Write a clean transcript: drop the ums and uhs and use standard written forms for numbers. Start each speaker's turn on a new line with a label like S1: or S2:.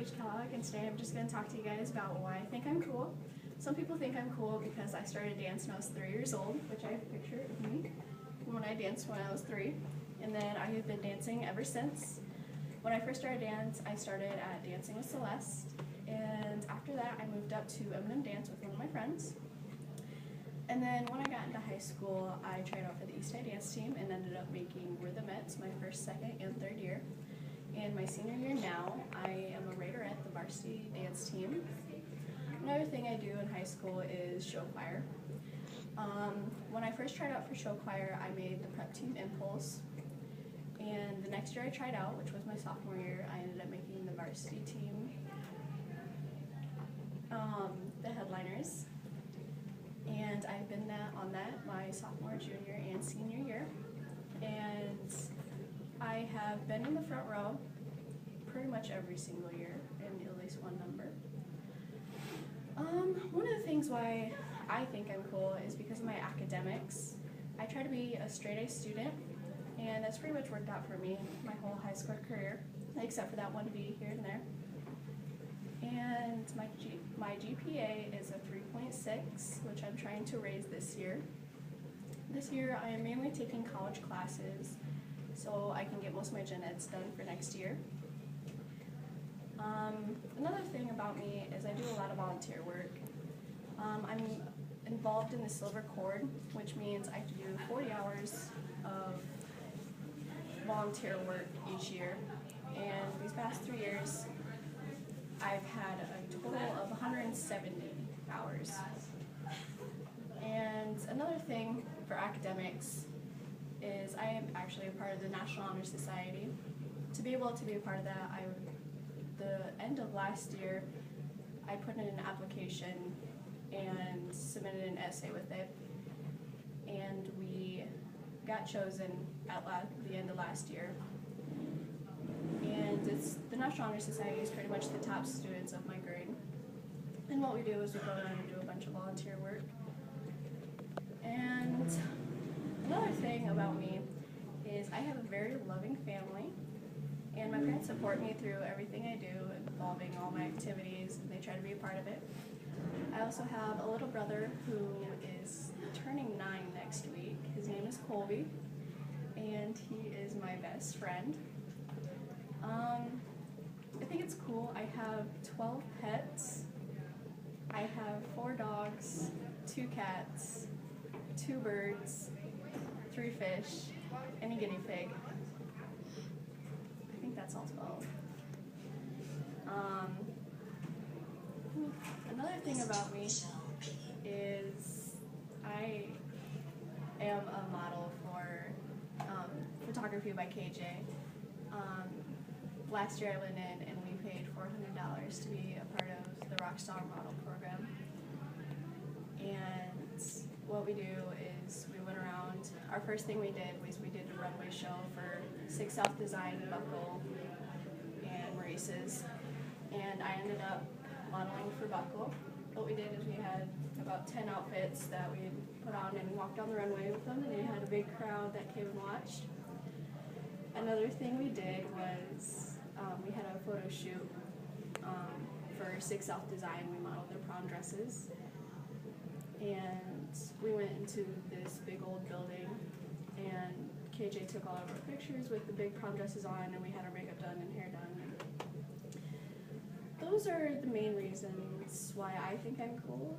S1: Paige Kellogg, and today I'm just going to talk to you guys about why I think I'm cool. Some people think I'm cool because I started dance when I was 3 years old, which I have a picture of me when I danced when I was 3, and then I have been dancing ever since. When I first started dance, I started at Dancing with Celeste, and after that I moved up to Eminem Dance with one of my friends. And then when I got into high school, I tried out for the East Side Dance Team and ended up making We're the Mets my first, second, and third year. And my senior year now, I am a writer at the varsity dance team. Another thing I do in high school is show choir. When I first tried out for show choir, I made the prep team Impulse. And the next year I tried out, which was my sophomore year, I ended up making the varsity team, the Headliners. And I've been on that my sophomore, junior, and senior year. And I have been in the front row pretty much every single year in at least one number. One of the things why I think I'm cool is because of my academics. I try to be a straight-A student, and that's pretty much worked out for me my whole high school career, except for that one B here and there. And my GPA is a 3.6, which I'm trying to raise this year. This year I am mainly taking college classes so I can get most of my gen eds done for next year. Another thing about me is I do a lot of volunteer work. I'm involved in the Silver Cord, which means I have to do 40 hours of volunteer work each year. And these past 3 years, I've had a total of 170 hours. And another thing for academics is I am actually a part of the National Honor Society. To be able to be a part of that, the end of last year, I put in an application and submitted an essay with it. And we got chosen at the end of last year. And the National Honor Society is pretty much the top students of my grade. And what we do is we go around and do a bunch of volunteer work. And another thing about me is I have a very loving family, and my parents support me through everything I do involving all my activities, and they try to be a part of it. I also have a little brother who is turning 9 next week. His name is Colby, and he is my best friend. I think it's cool. I have 12 pets. I have 4 dogs, 2 cats, 2 birds, 3 fish, and a guinea pig. I think that's all 12. Another thing about me is I am a model for Photography by KJ. Last year I went in and we paid $400 to be a part of the Rockstar Model program. And what we do is we went around, our first thing we did was we did a runway show for Sig Sauth Design, Buckle, and Maurice's. And I ended up modeling for Buckle. What we did is we had about 10 outfits that we put on and walked down the runway with them, and we had a big crowd that came and watched. Another thing we did was we had a photo shoot for Sig Sauth Design. We modeled their prom dresses, and we went into this big old building, and KJ took all of our pictures with the big prom dresses on, and we had our makeup done and hair done. Those are the main reasons why I think I'm cool.